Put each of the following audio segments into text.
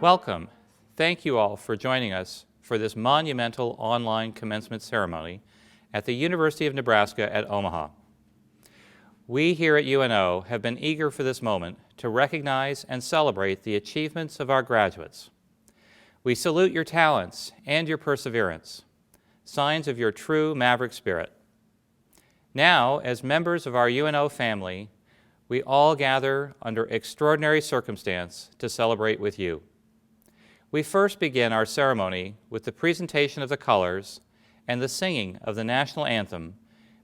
Welcome. Thank you all for joining us for this monumental online commencement ceremony at the University of Nebraska at Omaha. We here at UNO have been eager for this moment to recognize and celebrate the achievements of our graduates. We salute your talents and your perseverance, signs of your true maverick spirit. Now, as members of our UNO family, we all gather under extraordinary circumstance to celebrate with you. We first begin our ceremony with the presentation of the colors and the singing of the national anthem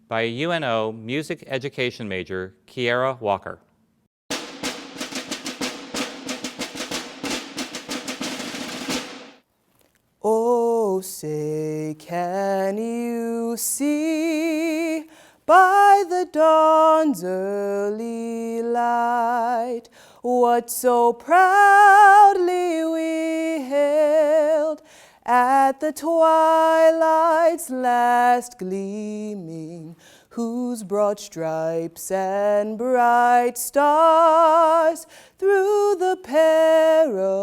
by a UNO music education major, Kiera Walker. Oh, say, can you see by the dawn's early light what so proudly we hailed at the twilight's last gleaming, whose broad stripes and bright stars through the perilous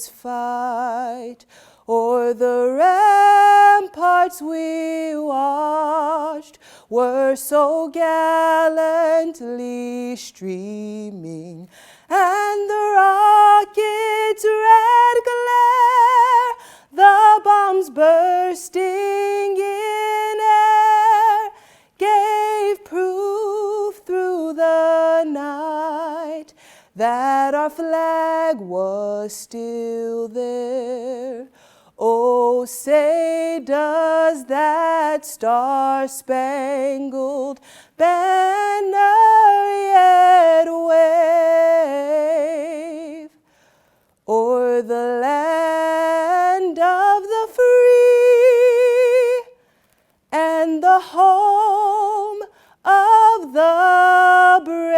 fight o'er the ramparts we watched were so gallantly streaming, and the rocket's red glare, the bombs bursting in air, gave proof through the night that our flag was still there. Oh, say, does that star-spangled banner yet wave o'er the land of the free and the home of the brave?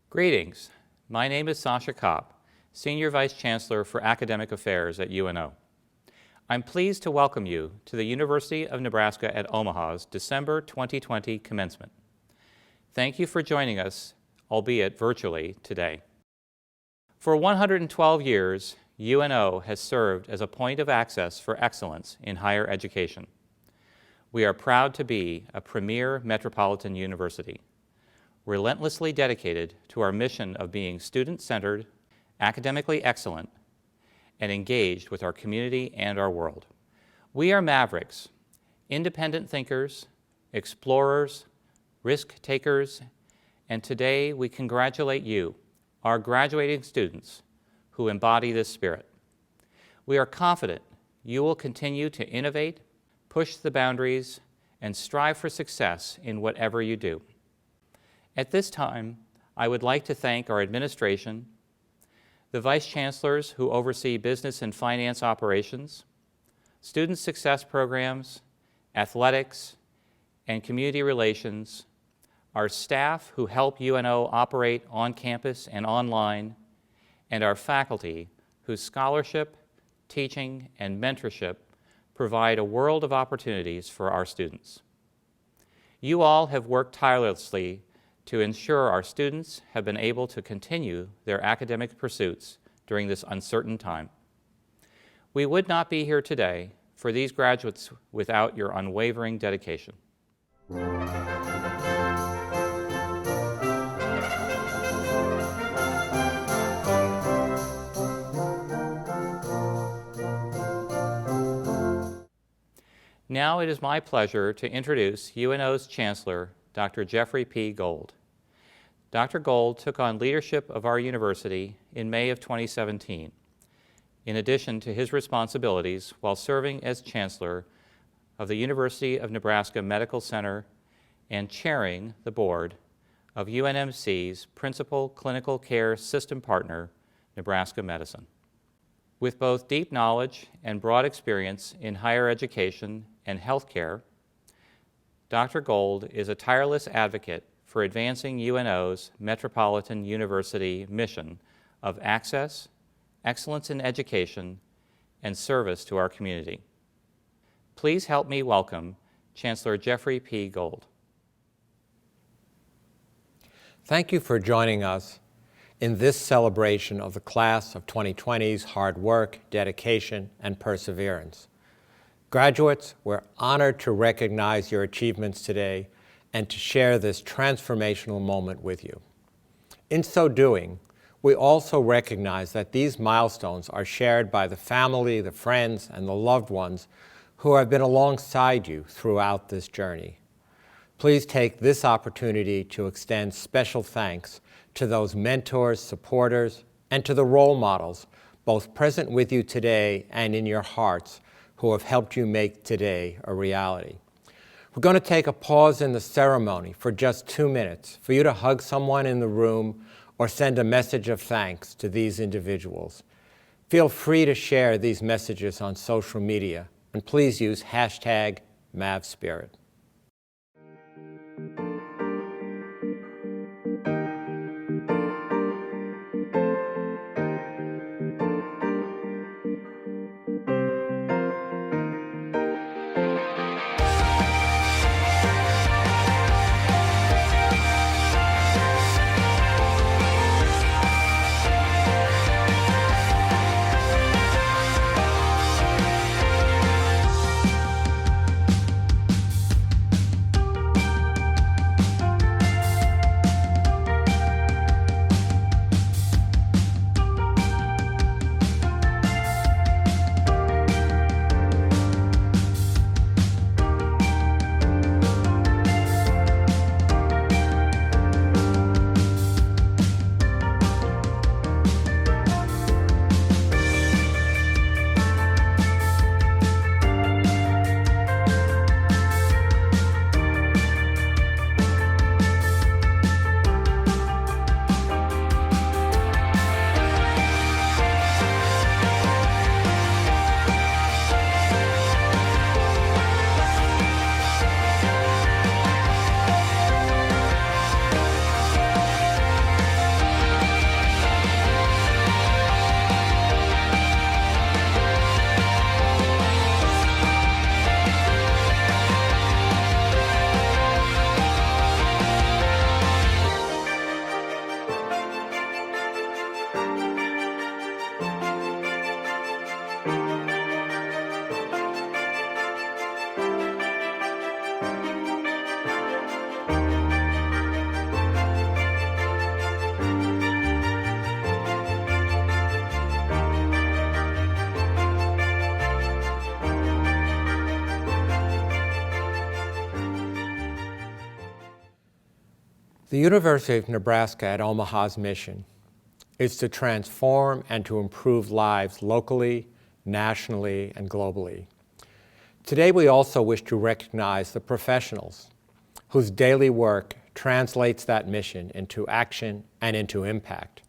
Greetings. My name is Sasha Kopp, Senior Vice Chancellor for Academic Affairs at UNO. I'm pleased to welcome you to the University of Nebraska at Omaha's December 2020 commencement. Thank you for joining us, albeit virtually, today. For 112 years, UNO has served as a point of access for excellence in higher education. We are proud to be a premier metropolitan university, relentlessly dedicated to our mission of being student-centered, academically excellent, and engaged with our community and our world. We are mavericks, independent thinkers, explorers, risk-takers, and today we congratulate you, our graduating students, who embody this spirit. We are confident you will continue to innovate, push the boundaries, and strive for success in whatever you do. At this time, I would like to thank our administration, the Vice Chancellors who oversee business and finance operations, student success programs, athletics, and community relations, our staff who help UNO operate on campus and online, and our faculty whose scholarship, teaching, and mentorship provide a world of opportunities for our students. You all have worked tirelessly to ensure our students have been able to continue their academic pursuits during this uncertain time. We would not be here today for these graduates without your unwavering dedication. Now it is my pleasure to introduce UNO's Chancellor, Dr. Jeffrey P. Gold. Dr. Gold took on leadership of our university in May of 2017, in addition to his responsibilities while serving as Chancellor of the University of Nebraska Medical Center and chairing the board of UNMC's principal clinical care system partner, Nebraska Medicine. With both deep knowledge and broad experience in higher education and healthcare, Dr. Gold is a tireless advocate for advancing UNO's Metropolitan University mission of access, excellence in education, and service to our community. Please help me welcome Chancellor Jeffrey P. Gold. Thank you for joining us in this celebration of the class of 2020's hard work, dedication, and perseverance. Graduates, we're honored to recognize your achievements today and to share this transformational moment with you. In so doing, we also recognize that these milestones are shared by the family, the friends, and the loved ones who have been alongside you throughout this journey. Please take this opportunity to extend special thanks to those mentors, supporters, and to the role models, both present with you today and in your hearts, who have helped you make today a reality. We're going to take a pause in the ceremony for just 2 minutes for you to hug someone in the room or send a message of thanks to these individuals. Feel free to share these messages on social media, and please use hashtag MavSpirit. The University of Nebraska at Omaha's mission is to transform and to improve lives locally, nationally, and globally. Today, we also wish to recognize the professionals whose daily work translates that mission into action and into impact.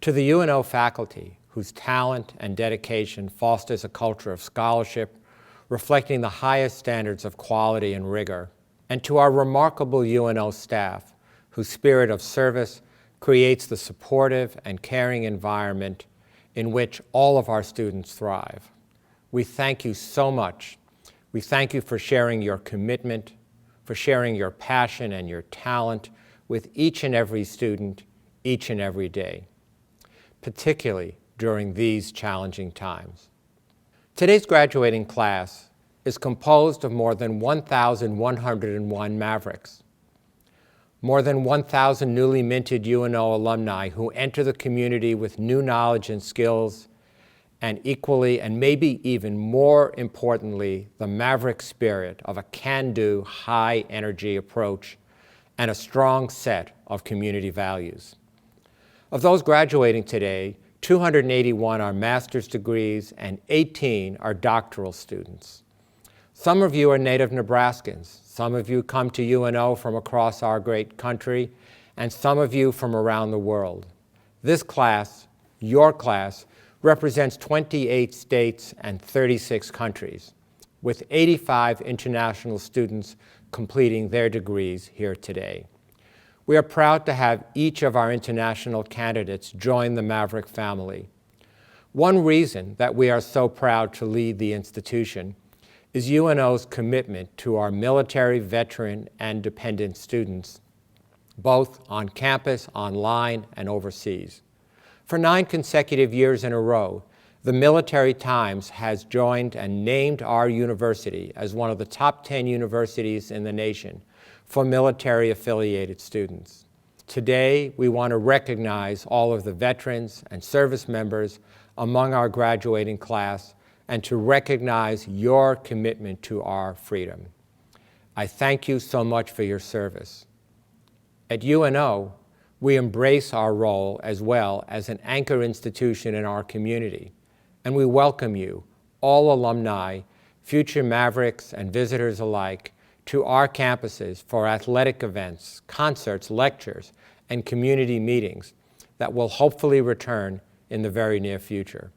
To the UNO faculty, whose talent and dedication fosters a culture of scholarship reflecting the highest standards of quality and rigor, and to our remarkable UNO staff, whose spirit of service creates the supportive and caring environment in which all of our students thrive. We thank you so much. We thank you for sharing your commitment, for sharing your passion and your talent with each and every student, each and every day, particularly during these challenging times. Today's graduating class is composed of more than 1,101 Mavericks, more than 1,000 newly minted UNO alumni who enter the community with new knowledge and skills, and equally, and maybe even more importantly, the Maverick spirit of a can-do, high-energy approach and a strong set of community values. Of those graduating today, 281 are master's degrees and 18 are doctoral students. Some of you are native Nebraskans. Some of you come to UNO from across our great country, and some of you from around the world. This class, your class, represents 28 states and 36 countries, with 85 international students completing their degrees here today. We are proud to have each of our international candidates join the Maverick family. One reason that we are so proud to lead the institution is UNO's commitment to our military, veteran, and dependent students, both on campus, online, and overseas. For 9 consecutive years in a row, the Military Times has joined and named our university as one of the top 10 universities in the nation for military-affiliated students. Today, we want to recognize all of the veterans and service members among our graduating class and to recognize your commitment to our freedom. I thank you so much for your service. At UNO, we embrace our role as well as an anchor institution in our community, and we welcome you, all alumni, future Mavericks, and visitors alike, to our campuses for athletic events, concerts, lectures, and community meetings that will hopefully return in the very near future.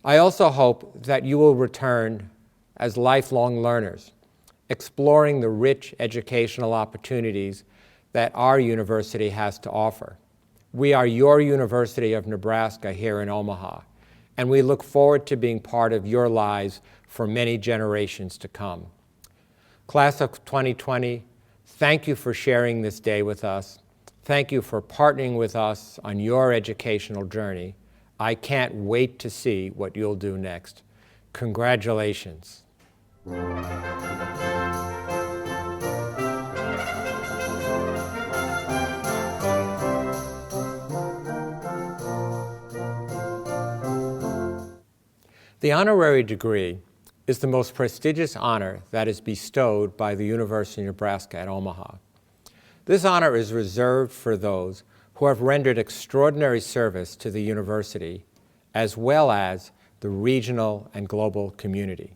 I also hope that you will return as lifelong learners, exploring the rich educational opportunities that our university has to offer. We are your University of Nebraska here in Omaha, and we look forward to being part of your lives for many generations to come. Class of 2020, thank you for sharing this day with us. Thank you for partnering with us on your educational journey. I can't wait to see what you'll do next. Congratulations. The honorary degree is the most prestigious honor that is bestowed by the University of Nebraska at Omaha. This honor is reserved for those who have rendered extraordinary service to the university, as well as the regional and global community.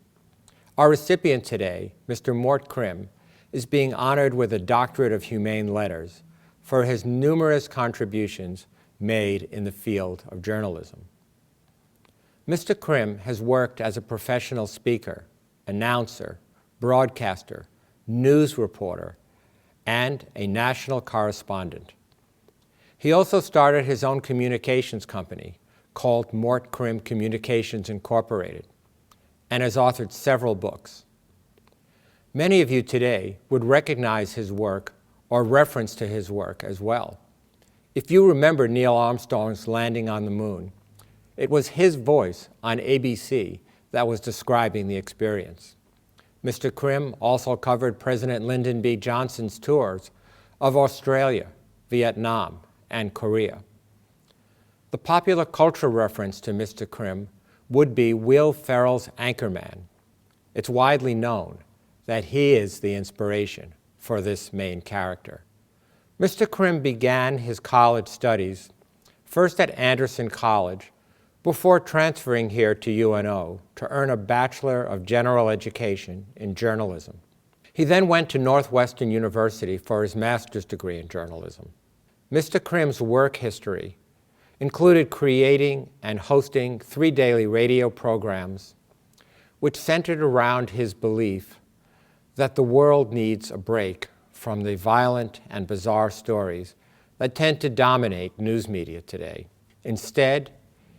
Our recipient today, Mr. Mort Krim, is being honored with a Doctorate of Humane Letters for his numerous contributions made in the field of journalism. Mr. Krim has worked as a professional speaker, announcer, broadcaster, news reporter, and a national correspondent. He also started his own communications company called Mort Krim Communications Incorporated and has authored several books. Many of you today would recognize his work or reference to his work as well. If you remember Neil Armstrong's landing on the moon, it was his voice on ABC that was describing the experience. Mr. Krim also covered President Lyndon B. Johnson's tours of Australia, Vietnam, and Korea. The popular culture reference to Mr. Krim would be Will Ferrell's Anchorman. It's widely known that he is the inspiration for this main character. Mr. Krim began his college studies first at Anderson College before transferring here to UNO to earn a Bachelor of General Education in journalism. He then went to Northwestern University for his master's degree in journalism. Mr. Krim's work history included creating and hosting 3 daily radio programs which centered around his belief that the world needs a break from the violent and bizarre stories that tend to dominate news media today. Instead,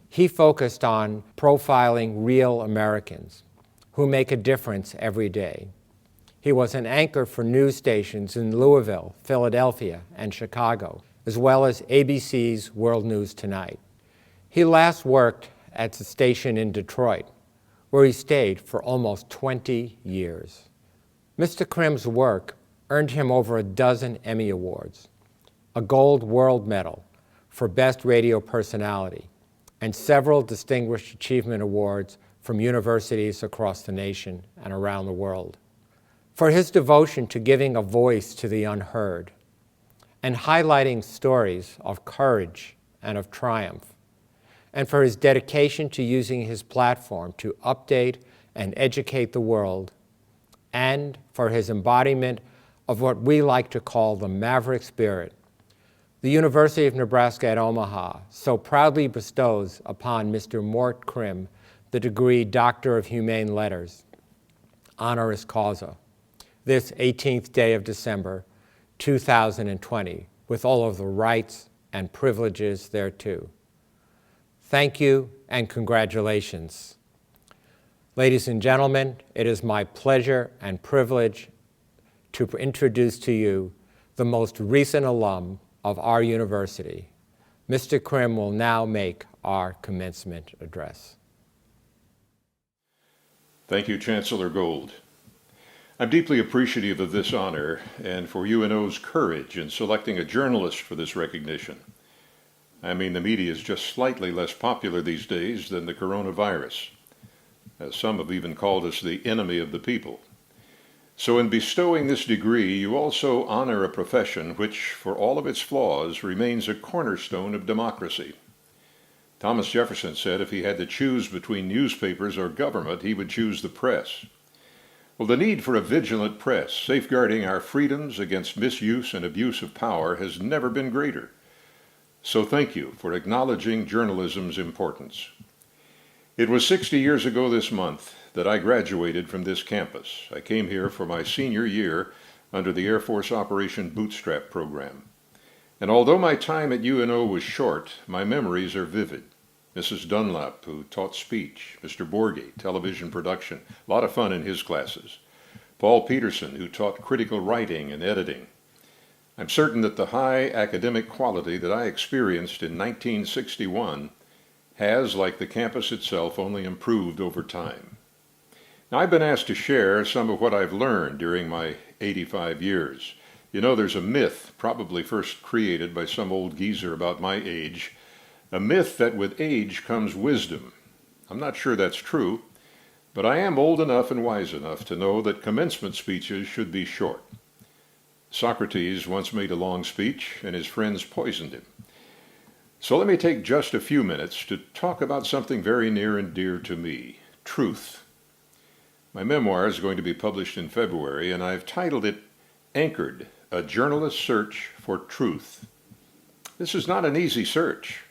he focused on profiling real Americans who make a difference every day. He was an anchor for news stations in Louisville, Philadelphia, and Chicago, as well as ABC's World News Tonight. He last worked at the station in Detroit, where he stayed for almost 20 years. Mr. Krim's work earned him over a dozen Emmy Awards, a Gold World Medal for Best Radio Personality, and several Distinguished Achievement Awards from universities across the nation and around the world. For his devotion to giving a voice to the unheard and highlighting stories of courage and of triumph, and for his dedication to using his platform to update and educate the world, and for his embodiment of what we like to call the Maverick spirit, the University of Nebraska at Omaha so proudly bestows upon Mr. Mort Krim the degree Doctor of Humane Letters, honoris causa, this 18th day of December, 2020, with all of the rights and privileges thereto. Thank you and congratulations. Ladies and gentlemen, it is my pleasure and privilege to introduce to you the most recent alum of our university. Mr. Krim will now make our commencement address. Thank you, Chancellor Gold. I'm deeply appreciative of this honor and for UNO's courage in selecting a journalist for this recognition. I mean, the media is just slightly less popular these days than the coronavirus. Some have even called us the enemy of the people. So in bestowing this degree, you also honor a profession which, for all of its flaws, remains a cornerstone of democracy. Thomas Jefferson said if he had to choose between newspapers or government, he would choose the press. Well, the need for a vigilant press, safeguarding our freedoms against misuse and abuse of power, has never been greater. So thank you for acknowledging journalism's importance. It was 60 years ago this month that I graduated from this campus. I came here for my senior year under the Air Force Operation Bootstrap program. And although my time at UNO was short, my memories are vivid. Mrs. Dunlap, who taught speech, Mr. Borghi, television production, a lot of fun in his classes, Paul Peterson, who taught critical writing and editing. I'm certain that the high academic quality that I experienced in 1961 has, like the campus itself, only improved over time. Now, I've been asked to share some of what I've learned during my 85 years. You know, there's a myth, probably first created by some old geezer about my age, a myth that with age comes wisdom. I'm not sure that's true, but I am old enough and wise enough to know that commencement speeches should be short. Socrates once made a long speech, and his friends poisoned him. So let me take just a few minutes to talk about something very near and dear to me, truth. My memoir is going to be published in February, and I've titled it Anchored, A Journalist's Search for Truth. This is not an easy search.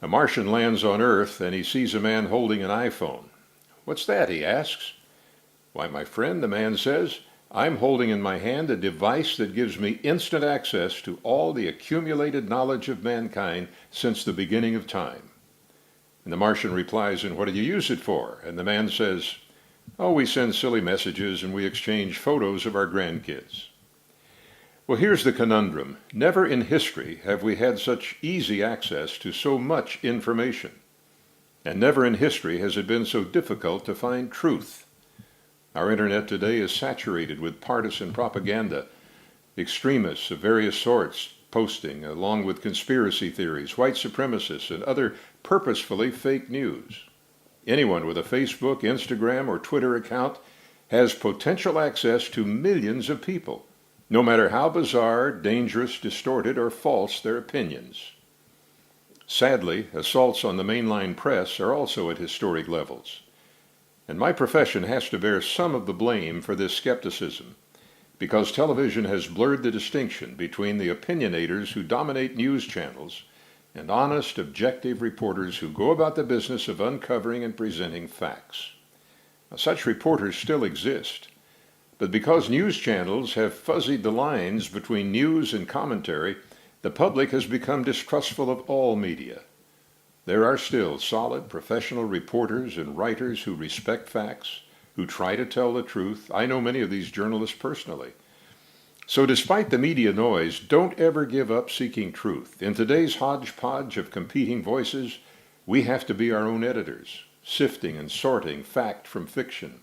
A Martian lands on Earth and he sees a man holding an iPhone. What's that, he asks. Why, my friend, the man says, I'm holding in my hand a device that gives me instant access to all the accumulated knowledge of mankind since the beginning of time. And the Martian replies, and what do you use it for? And the man says, oh, we send silly messages and we exchange photos of our grandkids. Well, here's the conundrum. Never in history have we had such easy access to so much information. And never in history has it been so difficult to find truth. Our internet today is saturated with partisan propaganda, extremists of various sorts posting, along with conspiracy theories, white supremacists, and other purposefully fake news. Anyone with a Facebook, Instagram, or Twitter account has potential access to millions of people, no matter how bizarre, dangerous, distorted, or false their opinions. Sadly, assaults on the mainline press are also at historic levels. And my profession has to bear some of the blame for this skepticism, because television has blurred the distinction between the opinionators who dominate news channels and honest, objective reporters who go about the business of uncovering and presenting facts. Now, such reporters still exist. But because news channels have fuzzied the lines between news and commentary, the public has become distrustful of all media. There are still solid professional reporters and writers who respect facts, who try to tell the truth. I know many of these journalists personally. So despite the media noise, don't ever give up seeking truth. In today's hodgepodge of competing voices, we have to be our own editors, sifting and sorting fact from fiction.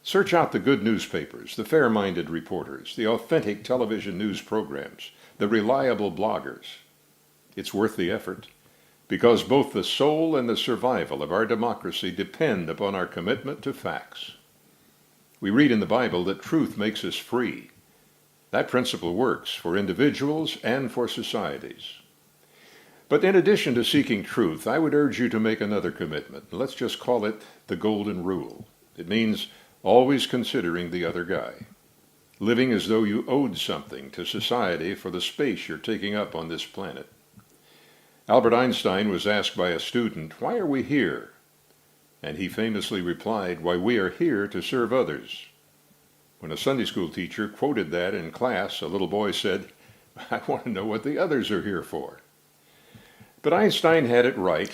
Search out the good newspapers, the fair-minded reporters, the authentic television news programs, the reliable bloggers. It's worth the effort, because both the soul and the survival of our democracy depend upon our commitment to facts. We read in the Bible that truth makes us free. That principle works for individuals and for societies. But in addition to seeking truth, I would urge you to make another commitment. Let's just call it the Golden Rule. It means always considering the other guy, living as though you owed something to society for the space you're taking up on this planet. Albert Einstein was asked by a student, "Why are we here?" And he famously replied, "Why, we are here to serve others." When a Sunday school teacher quoted that in class, a little boy said, "I want to know what the others are here for." But Einstein had it right.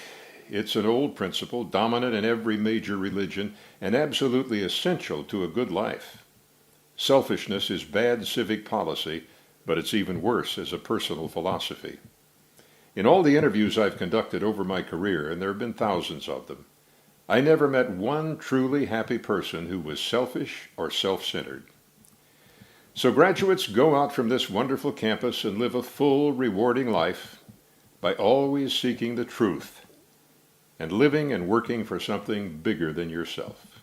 It's an old principle, dominant in every major religion, and absolutely essential to a good life. Selfishness is bad civic policy, but it's even worse as a personal philosophy. In all the interviews I've conducted over my career, and there have been thousands of them, I never met one truly happy person who was selfish or self-centered. So graduates, go out from this wonderful campus and live a full, rewarding life by always seeking the truth and living and working for something bigger than yourself.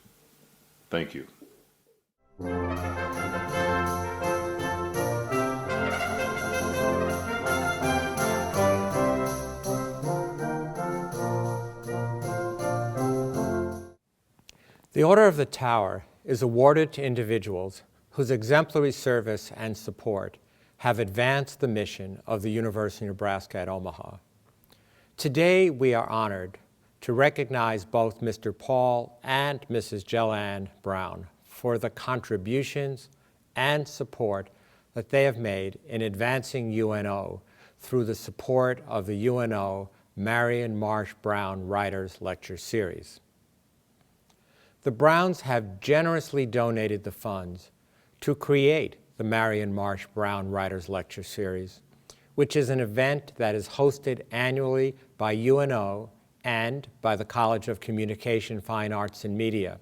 Thank you. The Order of the Tower is awarded to individuals whose exemplary service and support have advanced the mission of the University of Nebraska at Omaha. Today, we are honored to recognize both Mr. Paul and Mrs. Jellanne Brown for the contributions and support that they have made in advancing UNO through the support of the UNO Marion Marsh Brown Writers Lecture Series. The Browns have generously donated the funds to create the Marion Marsh Brown Writers Lecture Series, which is an event that is hosted annually by UNO and by the College of Communication, Fine Arts, and Media.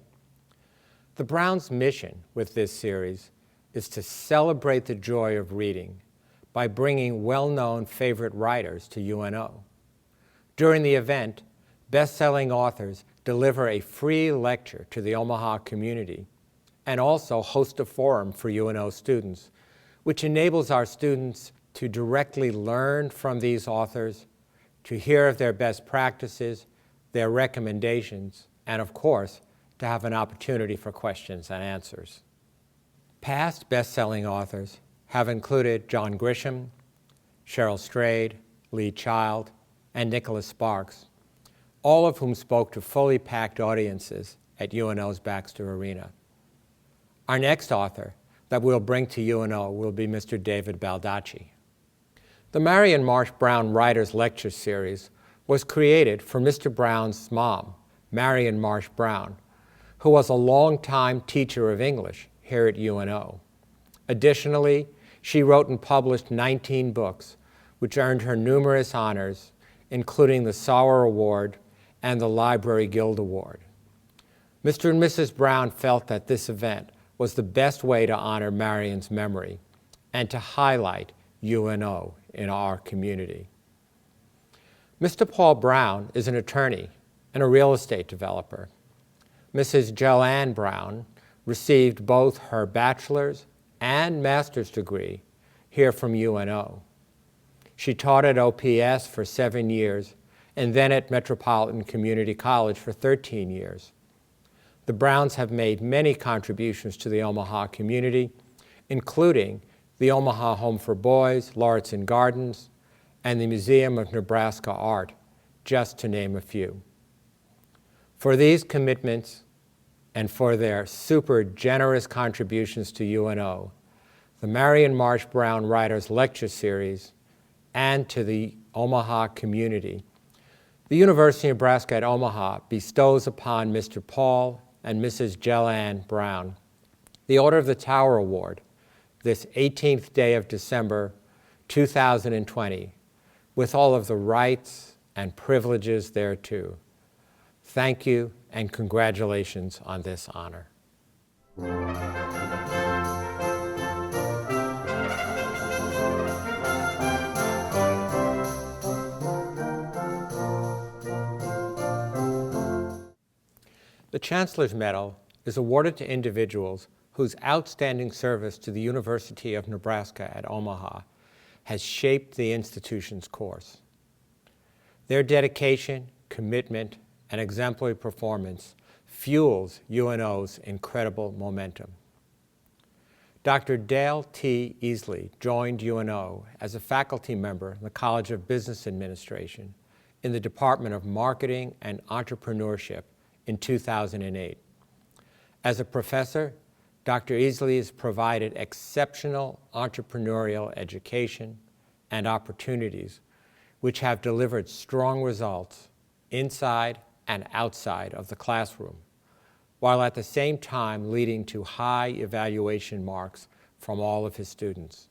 The Browns' mission with this series is to celebrate the joy of reading by bringing well-known favorite writers to UNO. During the event, best-selling authors deliver a free lecture to the Omaha community and also host a forum for UNO students, which enables our students to directly learn from these authors, to hear of their best practices, their recommendations, and of course, to have an opportunity for questions and answers. Past best-selling authors have included John Grisham, Cheryl Strayed, Lee Child, and Nicholas Sparks, all of whom spoke to fully packed audiences at UNO's Baxter Arena. Our next author that we'll bring to UNO will be Mr. David Baldacci. The Marion Marsh Brown Writers Lecture Series was created for Mr. Brown's mom, Marion Marsh Brown, who was a longtime teacher of English here at UNO. Additionally, she wrote and published 19 books, which earned her numerous honors, including the Sauer Award and the Library Guild Award. Mr. and Mrs. Brown felt that this event was the best way to honor Marion's memory and to highlight UNO in our community. Mr. Paul Brown is an attorney and a real estate developer. Mrs. Jellanne Brown received both her bachelor's and master's degree here from UNO. She taught at OPS for 7 years and then at Metropolitan Community College for 13 years. The Browns have made many contributions to the Omaha community, including the Omaha Home for Boys, Lauritsen Gardens, and the Museum of Nebraska Art, just to name a few. For these commitments and for their super generous contributions to UNO, the Marion Marsh Brown Writers Lecture Series, and to the Omaha community, the University of Nebraska at Omaha bestows upon Mr. Paul and Mrs. Jellanne Brown the Order of the Tower Award this 18th day of December 2020, with all of the rights and privileges thereto. Thank you and congratulations on this honor. The Chancellor's Medal is awarded to individuals whose outstanding service to the University of Nebraska at Omaha has shaped the institution's course. Their dedication, commitment, and exemplary performance fuels UNO's incredible momentum. Dr. Dale T. Easley joined UNO as a faculty member in the College of Business Administration in the Department of Marketing and Entrepreneurship in 2008. As a professor, Dr. Easley has provided exceptional entrepreneurial education and opportunities which have delivered strong results inside and outside of the classroom, while at the same time leading to high evaluation marks from all of his students.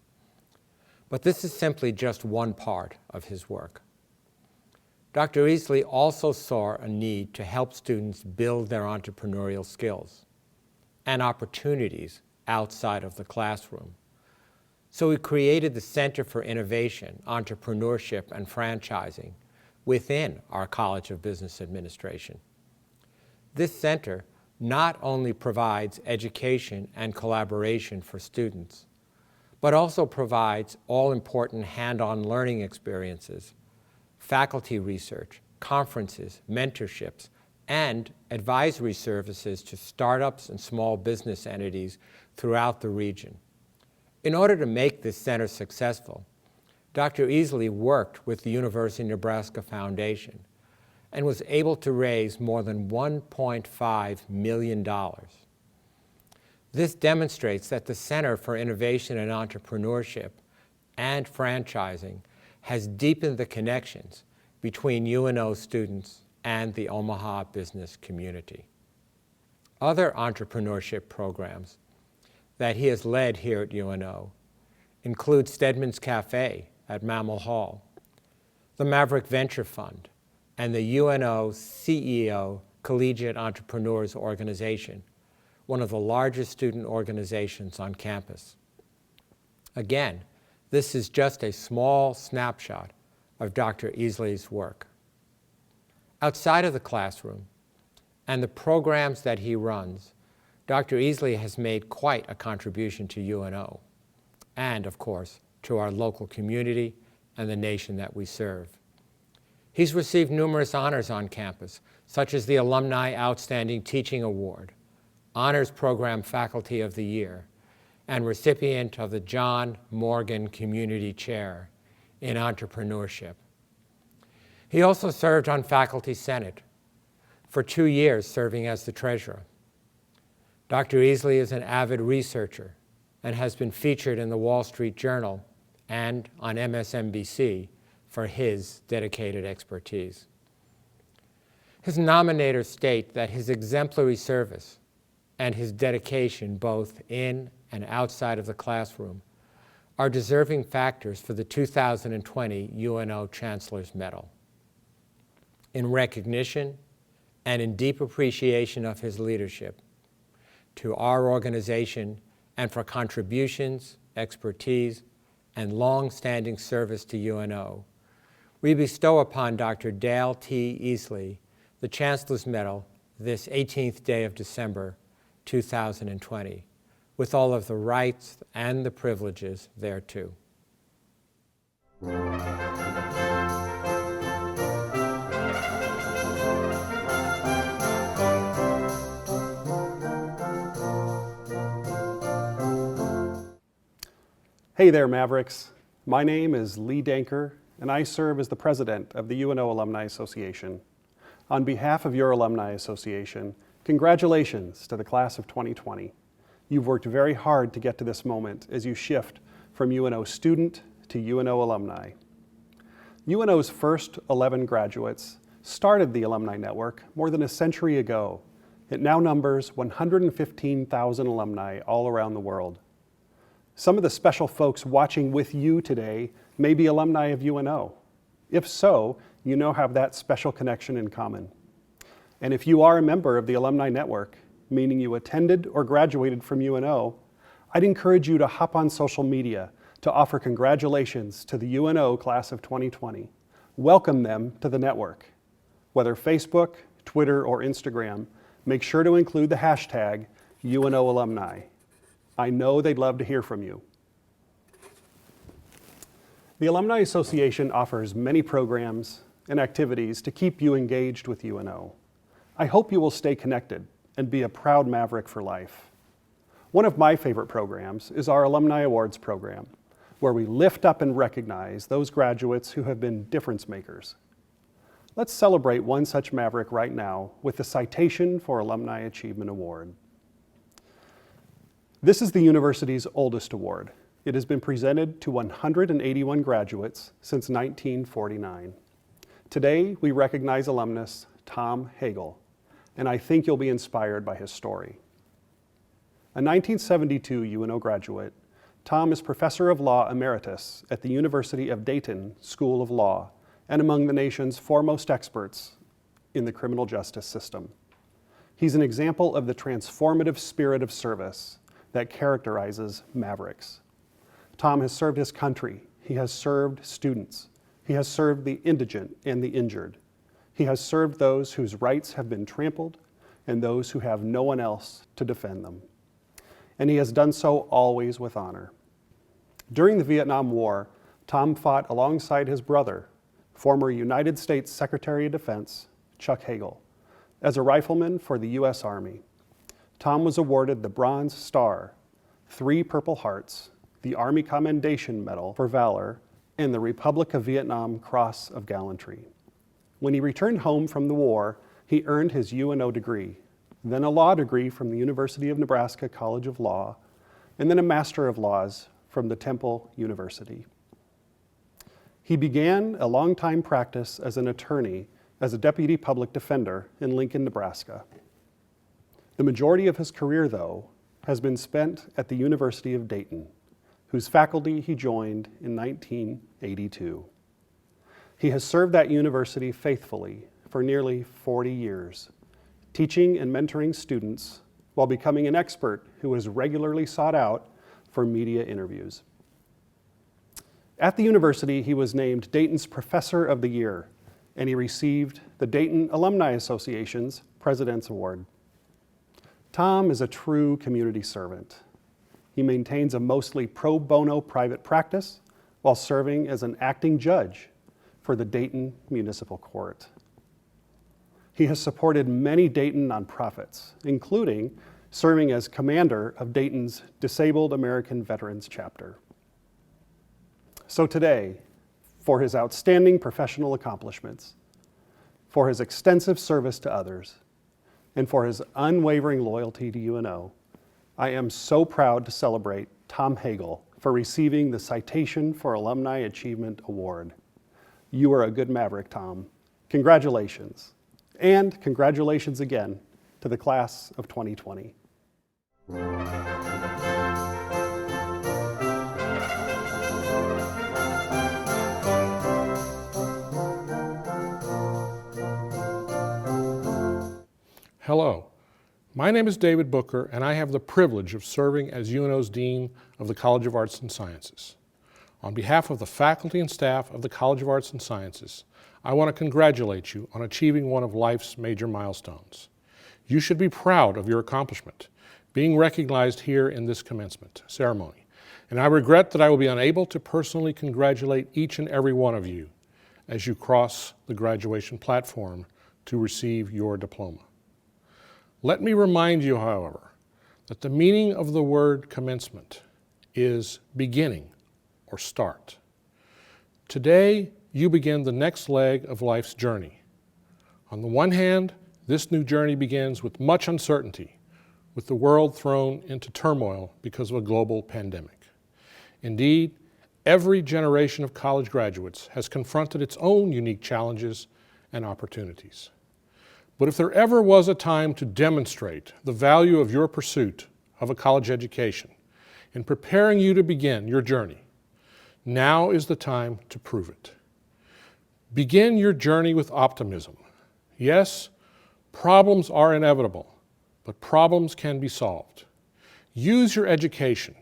But this is simply just one part of his work. Dr. Easley also saw a need to help students build their entrepreneurial skills and opportunities outside of the classroom. So he created the Center for Innovation, Entrepreneurship, and Franchising within our College of Business Administration. This center not only provides education and collaboration for students, but also provides all-important hand-on learning experiences, faculty research, conferences, mentorships, and advisory services to startups and small business entities throughout the region. In order to make this center successful, Dr. Easley worked with the University of Nebraska Foundation and was able to raise more than $1.5 million. This demonstrates that the Center for Innovation and Entrepreneurship and Franchising has deepened the connections between UNO students and the Omaha business community. Other entrepreneurship programs that he has led here at UNO include Stedman's Cafe at Mammal Hall, the Maverick Venture Fund, and the UNO CEO Collegiate Entrepreneurs Organization, one of the largest student organizations on campus. Again, this is just a small snapshot of Dr. Easley's work. Outside of the classroom and the programs that he runs, Dr. Easley has made quite a contribution to UNO and, of course, to our local community and the nation that we serve. He's received numerous honors on campus, such as the Alumni Outstanding Teaching Award, Honors Program Faculty of the Year, and recipient of the John Morgan Community Chair in Entrepreneurship. He also served on Faculty Senate, for 2 years serving as the treasurer. Dr. Easley is an avid researcher and has been featured in the Wall Street Journal and on MSNBC for his dedicated expertise. His nominators state that his exemplary service and his dedication both in and outside of the classroom are deserving factors for the 2020 UNO Chancellor's Medal. In recognition and in deep appreciation of his leadership to our organization and for contributions, expertise, and long-standing service to UNO, we bestow upon Dr. Dale T. Easley the Chancellor's Medal this 18th day of December, 2020, with all of the rights and the privileges thereto. Hey there, Mavericks. My name is Lee Danker, and I serve as the president of the UNO Alumni Association. On behalf of your Alumni Association, congratulations to the class of 2020. You've worked very hard to get to this moment as you shift from UNO student to UNO alumni. UNO's first 11 graduates started the Alumni Network more than a century ago. It now numbers 115,000 alumni all around the world. Some of the special folks watching with you today may be alumni of UNO. If so, you now have that special connection in common. And if you are a member of the Alumni Network, meaning you attended or graduated from UNO, I'd encourage you to hop on social media to offer congratulations to the UNO class of 2020. Welcome them to the network. Whether Facebook, Twitter, or Instagram, make sure to include the hashtag UNO alumni. I know they'd love to hear from you. The Alumni Association offers many programs and activities to keep you engaged with UNO. I hope you will stay connected and be a proud Maverick for life. One of my favorite programs is our Alumni Awards program, where we lift up and recognize those graduates who have been difference makers. Let's celebrate one such Maverick right now with the Citation for Alumni Achievement Award. This is the university's oldest award. It has been presented to 181 graduates since 1949. Today, we recognize alumnus Tom Hagel, and I think you'll be inspired by his story. A 1972 UNO graduate, Tom is Professor of Law Emeritus at the University of Dayton School of Law and among the nation's foremost experts in the criminal justice system. He's an example of the transformative spirit of service that characterizes Mavericks. Tom has served his country. He has served students. He has served the indigent and the injured. He has served those whose rights have been trampled and those who have no one else to defend them. And he has done so always with honor. During the Vietnam War, Tom fought alongside his brother, former United States Secretary of Defense, Chuck Hagel, as a rifleman for the U.S. Army. Tom was awarded the Bronze Star, 3 Purple Hearts, the Army Commendation Medal for Valor, and the Republic of Vietnam Cross of Gallantry. When he returned home from the war, he earned his UNO degree, then a law degree from the University of Nebraska College of Law, and then a Master of Laws from the Temple University. He began a long-time practice as an attorney as a deputy public defender in Lincoln, Nebraska. The majority of his career, though, has been spent at the University of Dayton, whose faculty he joined in 1982. He has served that university faithfully for nearly 40 years, teaching and mentoring students while becoming an expert who is regularly sought out for media interviews. At the university, he was named Dayton's Professor of the Year, and he received the Dayton Alumni Association's President's Award. Tom is a true community servant. He maintains a mostly pro bono private practice while serving as an acting judge for the Dayton Municipal Court. He has supported many Dayton nonprofits, including serving as commander of Dayton's Disabled American Veterans Chapter. So today, for his outstanding professional accomplishments, for his extensive service to others, and for his unwavering loyalty to UNO, I am so proud to celebrate Tom Hagel for receiving the Citation for Alumni Achievement Award. You are a good Maverick, Tom. Congratulations. And congratulations again to the class of 2020. Hello, my name is David Booker, and I have the privilege of serving as UNO's Dean of the College of Arts and Sciences. On behalf of the faculty and staff of the College of Arts and Sciences, I want to congratulate you on achieving one of life's major milestones. You should be proud of your accomplishment, being recognized here in this commencement ceremony, and I regret that I will be unable to personally congratulate each and every one of you as you cross the graduation platform to receive your diploma. Let me remind you, however, that the meaning of the word commencement is beginning or start. Today, you begin the next leg of life's journey. On the one hand, this new journey begins with much uncertainty, with the world thrown into turmoil because of a global pandemic. Indeed, every generation of college graduates has confronted its own unique challenges and opportunities. But if there ever was a time to demonstrate the value of your pursuit of a college education in preparing you to begin your journey, now is the time to prove it. Begin your journey with optimism. Yes, problems are inevitable, but problems can be solved. Use your education.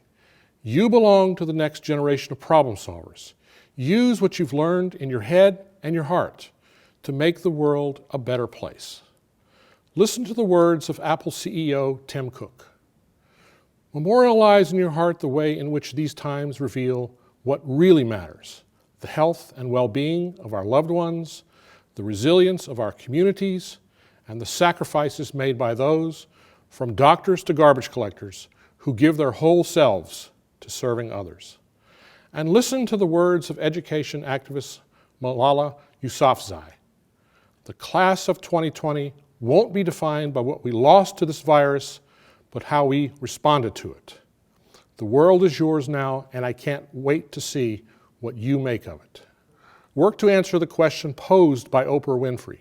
You belong to the next generation of problem solvers. Use what you've learned in your head and your heart to make the world a better place. Listen to the words of Apple CEO Tim Cook. Memorialize in your heart the way in which these times reveal what really matters: the health and well-being of our loved ones, the resilience of our communities, and the sacrifices made by those, from doctors to garbage collectors, who give their whole selves to serving others. And listen to the words of education activist Malala Yousafzai. The class of 2020 won't be defined by what we lost to this virus, but how we responded to it. The world is yours now, and I can't wait to see what you make of it. work to answer the question posed by Oprah Winfrey.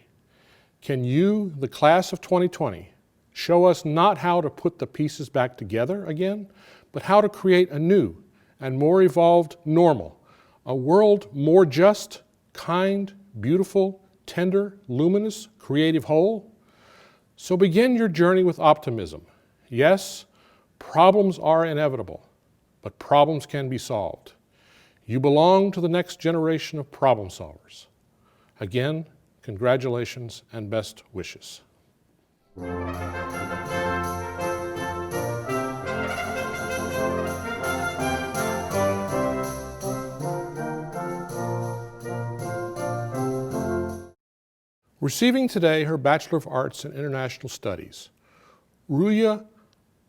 Can you, the class of 2020, show us not how to put the pieces back together again, but how to create a new and more evolved normal, a world more just, kind, beautiful, tender, luminous, creative whole? So begin your journey with optimism. Yes, problems are inevitable, but problems can be solved. You belong to the next generation of problem solvers. Again, congratulations and best wishes. Receiving today her Bachelor of Arts in International Studies, Ruya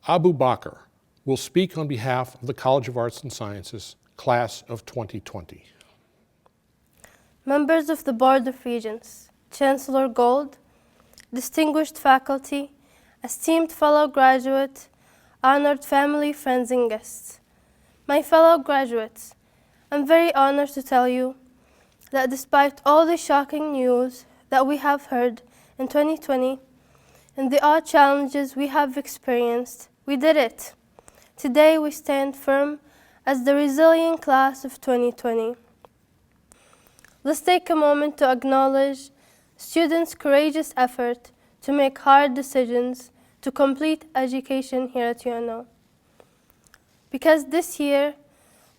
Abubakar will speak on behalf of the College of Arts and Sciences, Class of 2020. Members of the Board of Regents, Chancellor Gold, distinguished faculty, esteemed fellow graduates, honored family, friends, and guests. My fellow graduates, I'm very honored to tell you that despite all the shocking news that we have heard in 2020 and the odd challenges we have experienced, we did it. Today we stand firm as the resilient class of 2020. Let's take a moment to acknowledge students' courageous effort to make hard decisions to complete education here at UNO. Because this year,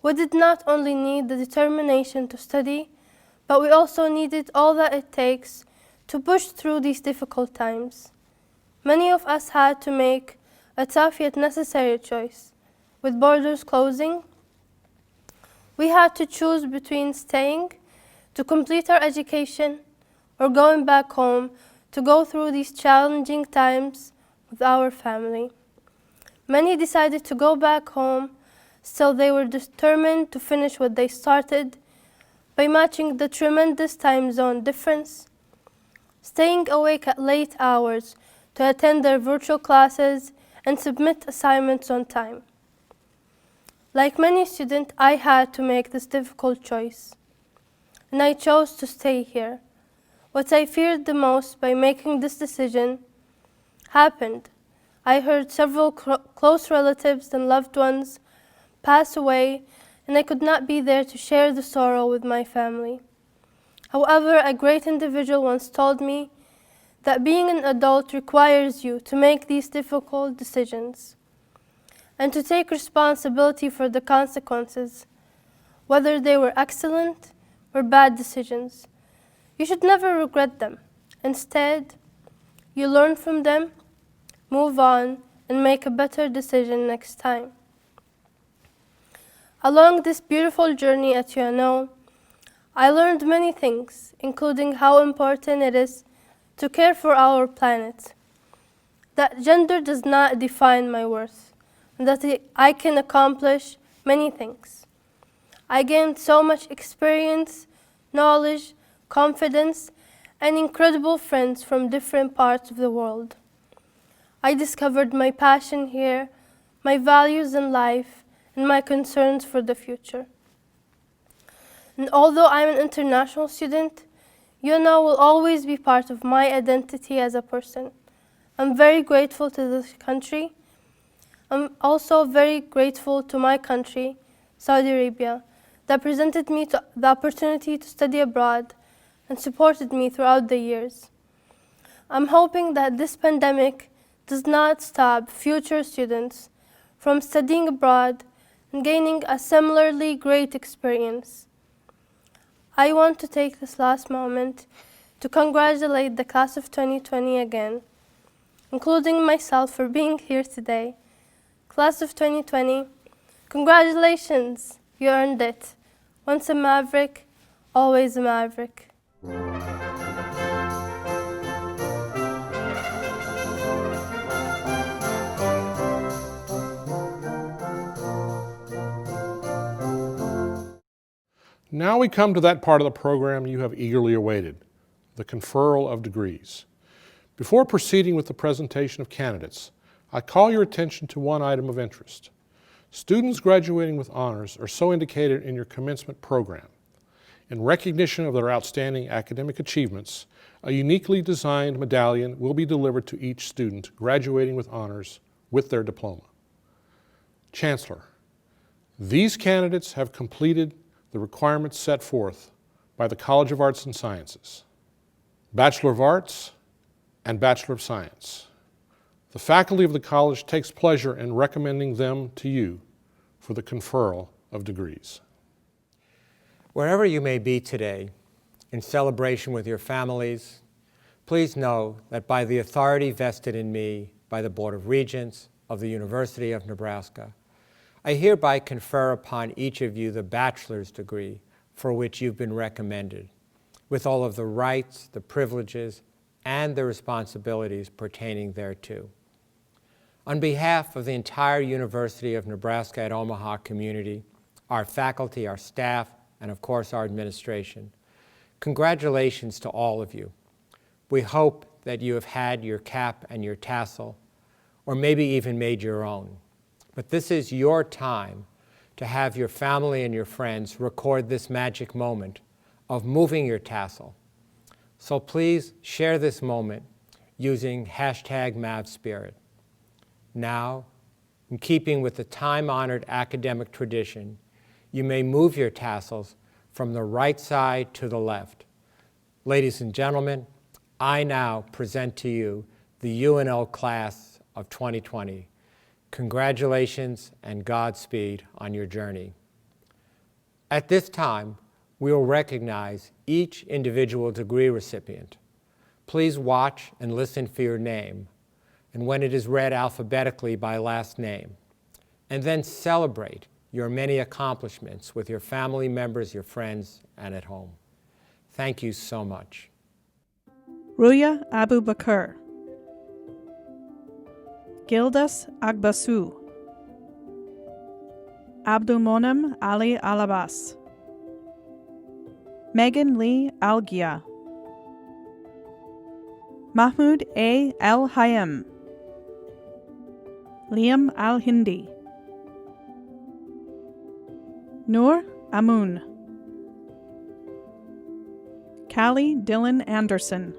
we did not only need the determination to study, but we also needed all that it takes to push through these difficult times. Many of us had to make a tough yet necessary choice. With borders closing, we had to choose between staying to complete our education or going back home to go through these challenging times with our family. Many decided to go back home, still they were determined to finish what they started by matching the tremendous time zone difference, staying awake at late hours to attend their virtual classes and submit assignments on time. Like many students, I had to make this difficult choice, and I chose to stay here. What I feared the most by making this decision happened. I heard several close relatives and loved ones pass away, and I could not be there to share the sorrow with my family. However, a great individual once told me that being an adult requires you to make these difficult decisions and to take responsibility for the consequences, whether they were excellent or bad decisions. You should never regret them. Instead, you learn from them, move on, and make a better decision next time. Along this beautiful journey at UNO, I learned many things, including how important it is to care for our planet, that gender does not define my worth, and that I can accomplish many things. I gained so much experience, knowledge, confidence, and incredible friends from different parts of the world. I discovered my passion here, my values in life, and my concerns for the future. And although I'm an international student, UNO will always be part of my identity as a person. I'm very grateful to this country. I'm also very grateful to my country, Saudi Arabia, that presented me the opportunity to study abroad and supported me throughout the years. I'm hoping that this pandemic does not stop future students from studying abroad and gaining a similarly great experience. I want to take this last moment to congratulate the class of 2020 again, including myself for being here today. Class of 2020, congratulations, you earned it. Once a maverick, always a maverick. Now we come to that part of the program you have eagerly awaited, the conferral of degrees. Before proceeding with the presentation of candidates, I call your attention to one item of interest. Students graduating with honors are so indicated in your commencement program. In recognition of their outstanding academic achievements, a uniquely designed medallion will be delivered to each student graduating with honors with their diploma. Chancellor, these candidates have completed the requirements set forth by the College of Arts and Sciences, Bachelor of Arts and Bachelor of Science. The faculty of the college takes pleasure in recommending them to you for the conferral of degrees. Wherever you may be today, in celebration with your families, please know that by the authority vested in me by the Board of Regents of the University of Nebraska, I hereby confer upon each of you the bachelor's degree for which you've been recommended, with all of the rights, the privileges, and the responsibilities pertaining thereto. On behalf of the entire University of Nebraska at Omaha community, our faculty, our staff, and of course our administration, congratulations to all of you. We hope that you have had your cap and your tassel, or maybe even made your own. But this is your time to have your family and your friends record this magic moment of moving your tassel. So please share this moment using #MavSpirit. Now, in keeping with the time-honored academic tradition, you may move your tassels from the right side to the left. Ladies and gentlemen, I now present to you the UNO class of 2020. Congratulations and Godspeed on your journey. At this time, we will recognize each individual degree recipient. Please watch and listen for your name, and when it is read alphabetically by last name, and then celebrate your many accomplishments with your family members, your friends, and at home. Thank you so much. Ruya Abu Bakr, Gildas Agbasu, Abdulmonem Ali Alabas, Megan Lee Algia, Mahmoud A. Al Hayam, Liam Al Hindi, Noor Amun, Callie Dylan Anderson,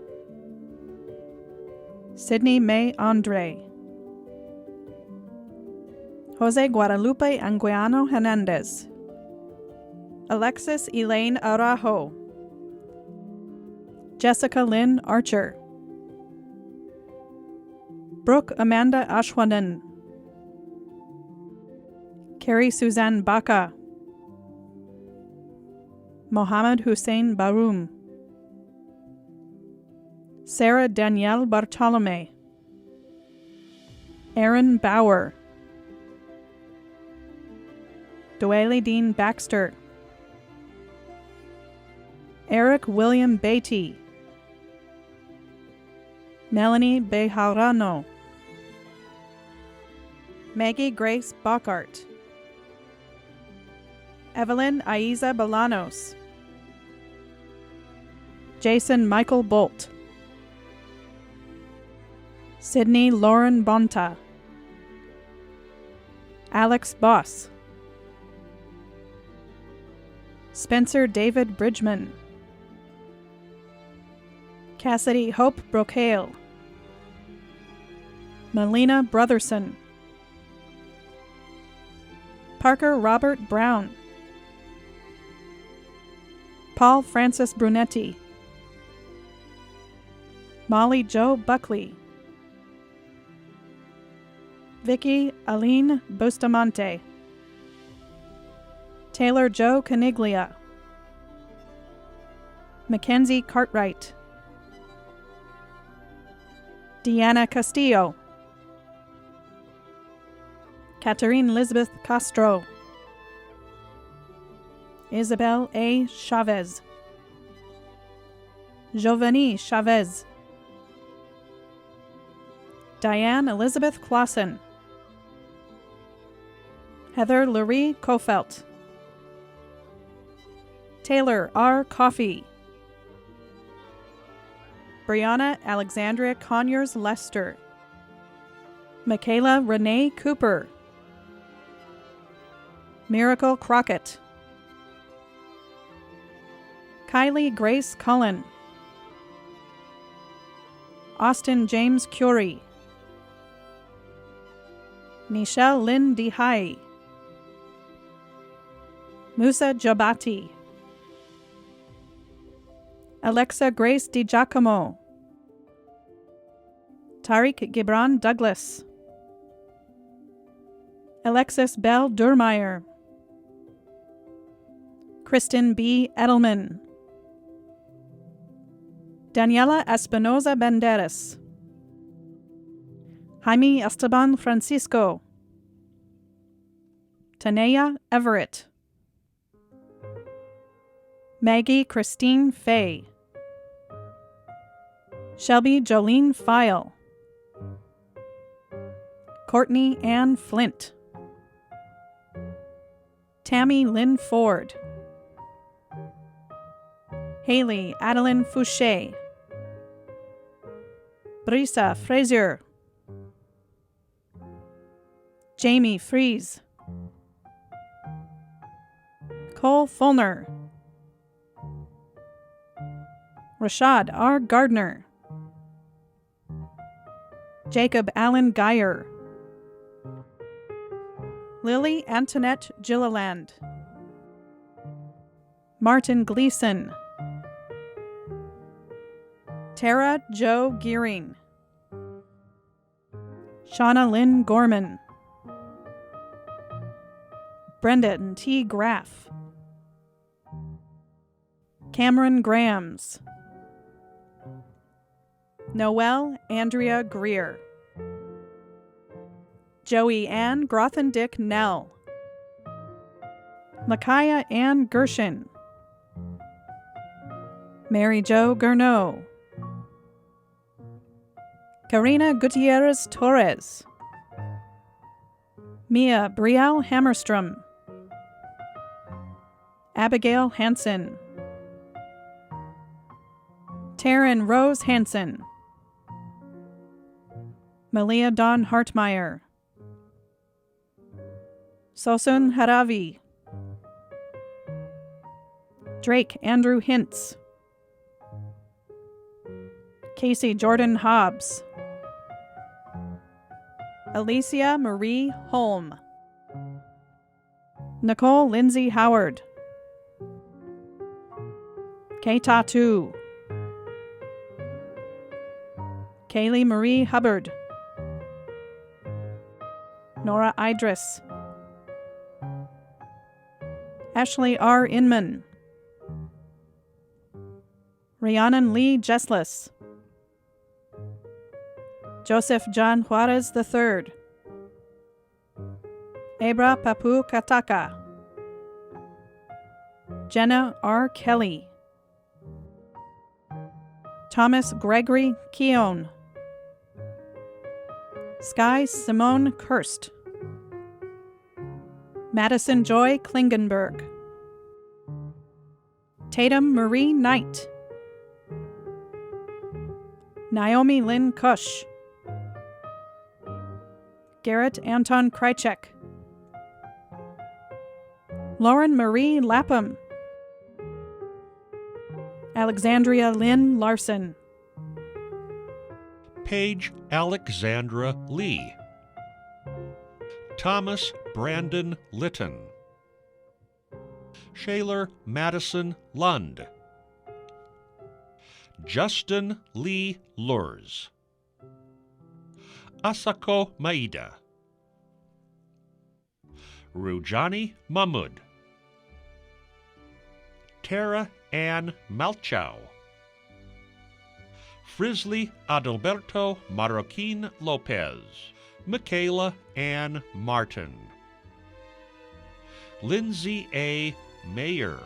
Sydney May Andre, Jose Guadalupe Anguiano Hernandez, Alexis Elaine Araujo, Jessica Lynn Archer, Brooke Amanda Ashwanan, Carrie Suzanne Baca, Mohammed Hussein Baroum, Sarah Danielle Bartolome, Aaron Bauer, Doaly Dean Baxter, Eric William Beatty, Melanie Bejarano, Maggie Grace Bockhart, Evelyn Aiza Bolanos, Jason Michael Bolt, Sydney Lauren Bonta, Alex Boss, Spencer David Bridgman, Cassidy Hope Brocale, Melina Brotherson, Parker Robert Brown, Paul Francis Brunetti, Molly Jo Buckley, Vicky Aline Bustamante, Taylor Joe Caniglia, Mackenzie Cartwright, Deanna Castillo, Catherine Elizabeth Castro, Isabel A. Chavez, Giovanni Chavez, Diane Elizabeth Clausen, Heather Lurie Kofelt, Taylor R. Coffey, Brianna Alexandria Conyers Lester, Michaela Renee Cooper, Miracle Crockett, Kylie Grace Cullen, Austin James Curie, Nichelle Lynn Dihai, Musa Jabati, Alexa Grace DiGiacomo, Tariq Gibran Douglas, Alexis Bell Durmeyer, Kristen B. Edelman, Daniela Espinoza Banderas, Jaime Esteban Francisco, Tanea Everett, Maggie Christine Fay, Shelby Jolene File, Courtney Ann Flint, Tammy Lynn Ford, Haley Adeline Fouché, Brisa Frazier, Jamie Fries, Cole Fulner, Rashad R. Gardner, Jacob Allen Geyer, Lily Antoinette Gilliland, Martin Gleason, Tara Jo Gearing, Shauna Lynn Gorman, Brendan T. Graff, Cameron Grams, Noelle Andrea Greer, Joey Ann Grothendick Nell, Micaiah Ann Gershon, Mary Jo Gurneau, Karina Gutierrez Torres, Mia Brielle Hammerstrom, Abigail Hansen, Taryn Rose Hansen, Malia Dawn Hartmeyer, Sosun Haravi, Drake Andrew Hintz, Casey Jordan Hobbs, Alicia Marie Holm, Nicole Lindsay Howard, Kay Tatu, Kaylee Marie Hubbard, Nora Idris, Ashley R. Inman, Rhiannon Lee Jessless, Joseph John Juarez III, Abra Papu Kataka, Jenna R. Kelly, Thomas Gregory Keown, Sky Simone Kirst, Madison Joy Klingenberg, Tatum Marie Knight, Naomi Lynn Kush, Garrett Anton Krychek, Lauren Marie Lapham, Alexandria Lynn Larson, Paige Alexandra Lee, Thomas Brandon Litton, Shaler Madison Lund, Justin Lee Lurs, Asako Maida, Rujani Mahmood, Tara Ann Malchow, Frisley Adalberto Marroquin Lopez, Michaela Ann Martin, Lindsay A. Mayer,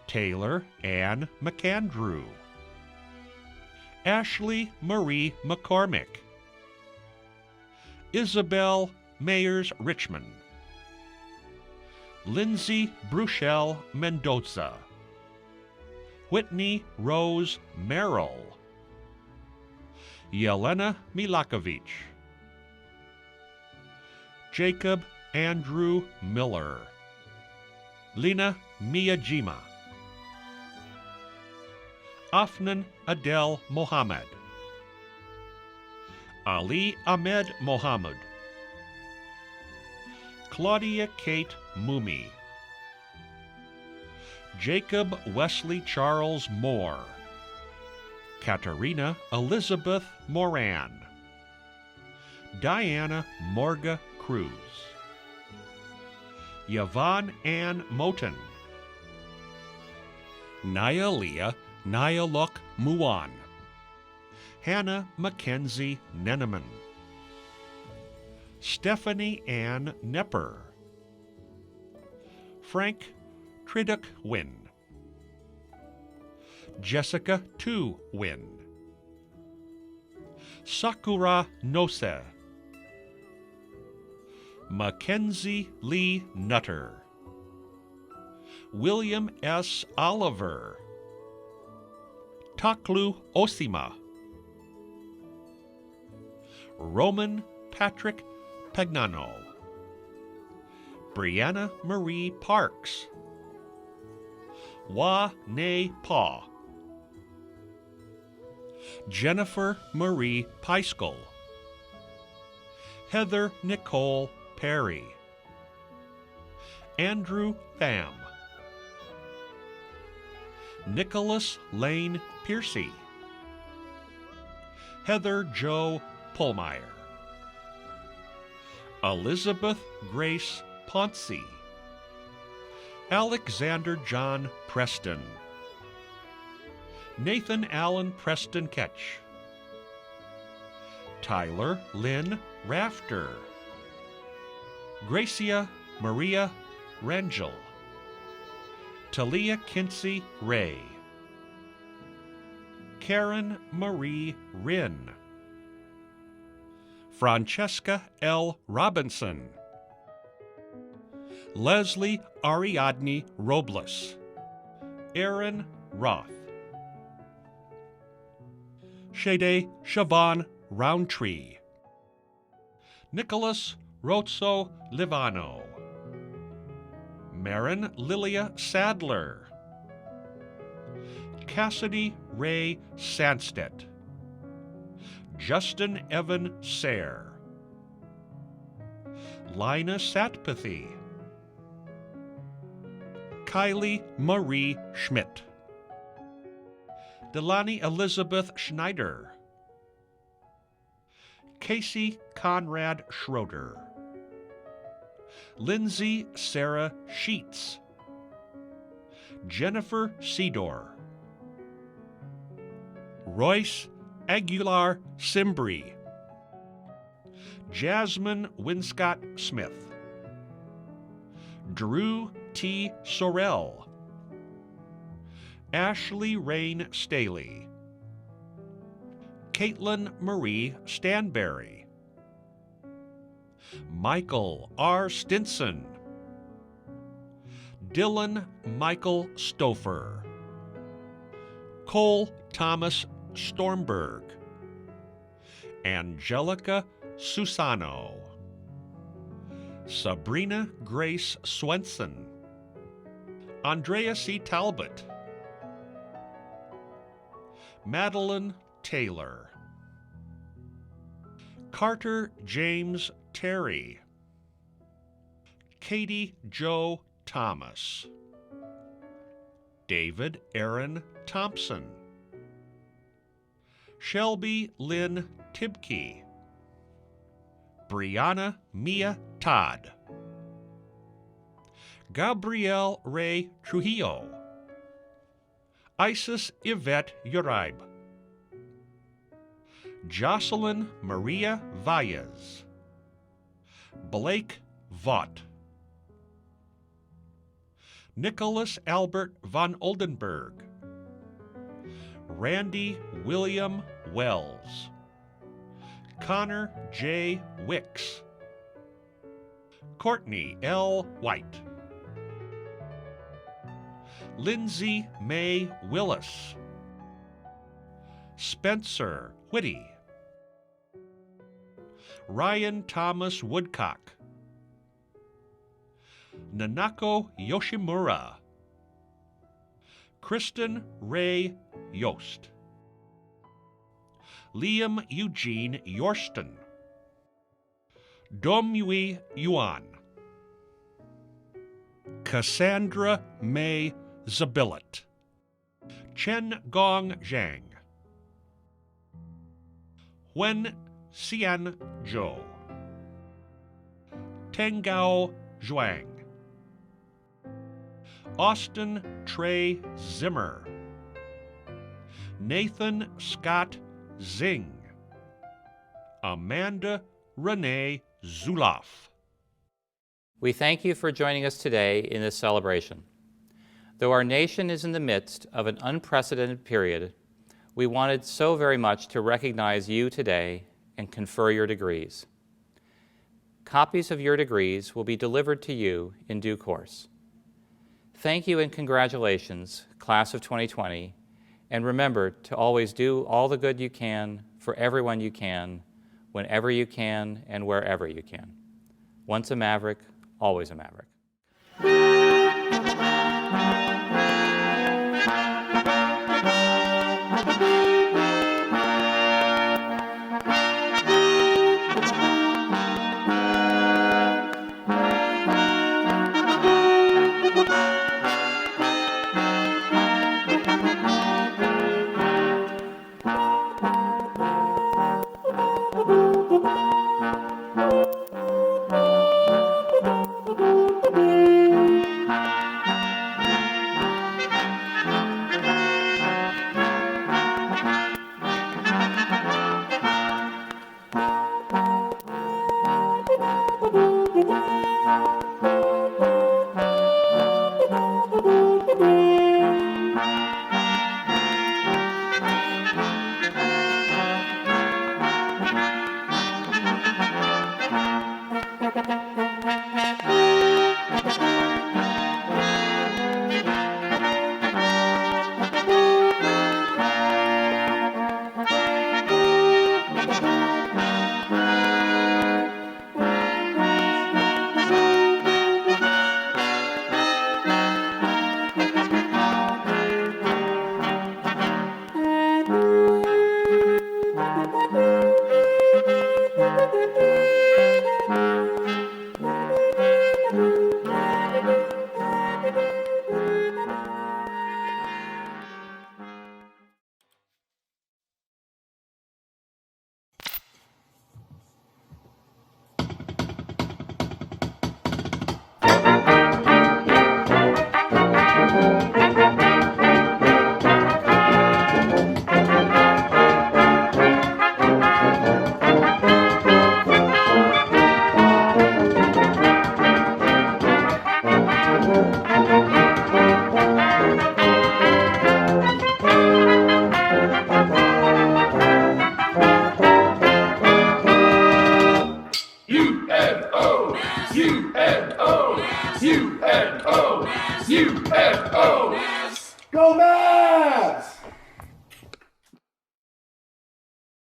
Taylor Ann McAndrew, Ashley Marie McCormick, Isabel Mayers Richmond, Lindsay Bruchelle Mendoza, Whitney Rose Merrill, Yelena Milakovich, Jacob Andrew Miller, Lena Miyajima, Afnan Adel Mohammed, Ali Ahmed Mohammed, Claudia Kate Mumi, Jacob Wesley Charles Moore, Katerina Elizabeth Moran, Diana Morga Cruz, Yvonne Ann Moten, Nyalia Nyaluk Muan, Hannah Mackenzie Neneman, Stephanie Ann Nepper, Frank Triduk Wynn, Jessica Tu Wynn, Sakura Nose, Mackenzie Lee Nutter, William S. Oliver, Taklu Osima, Roman Patrick Pagnano, Brianna Marie Parks, Wa Ne Pa, Jennifer Marie Peiskell, Heather Nicole Perry, Andrew Pham, Nicholas Lane Piercy, Heather Jo Pullmeyer, Elizabeth Grace Ponce, Alexander John Preston, Nathan Allen Preston Ketch, Tyler Lynn Rafter, Gracia Maria Rangel, Talia Kinsey Ray, Karen Marie Rinn, Francesca L. Robinson, Leslie Ariadne Robles, Aaron Roth, Shade Siobhan Roundtree, Nicholas Rozzo Livano, Marin Lilia Sadler, Cassidy Ray Sandstedt, Justin Evan Sayre, Lina Satpathy, Kylie Marie Schmidt, Delani Elizabeth Schneider, Casey Conrad Schroeder, Lindsay Sarah Sheets, Jennifer Seedor, Royce Aguilar Simbri, Jasmine Winscott Smith, Drew T. Sorrell, Ashley Rain Staley, Caitlin Marie Stanberry, Michael R. Stinson, Dylan Michael Stouffer, Cole Thomas Stormberg, Angelica Susano, Sabrina Grace Swenson, Andrea C. Talbot, Madeline Taylor, Carter James Terry, Katie Jo Thomas, David Aaron Thompson, Shelby Lynn Tibke, Brianna Mia Todd, Gabrielle Ray Trujillo, Isis Yvette Uribe, Jocelyn Maria Valles, Blake Vaught, Nicholas Albert von Oldenburg, Randy William Wells, Connor J. Wicks, Courtney L. White, Lindsay May Willis, Spencer Whitty, Ryan Thomas Woodcock, Nanako Yoshimura, Kristen Ray Yost. Liam Eugene Yorston. Domyui Yuan. Cassandra May Zabillet. Chen Gong Zhang. Wen Xian Zhou. Tengao Zhuang. Austin Trey Zimmer. Nathan Scott Zing. Amanda Renee Zuloff. We thank you for joining us today in this celebration. Though our nation is in the midst of an unprecedented period, we wanted so very much to recognize you today and confer your degrees. Copies of your degrees will be delivered to you in due course. Thank you and congratulations, Class of 2020, and remember to always do all the good you can for everyone you can, whenever you can, and wherever you can. Once a Maverick, always a Maverick.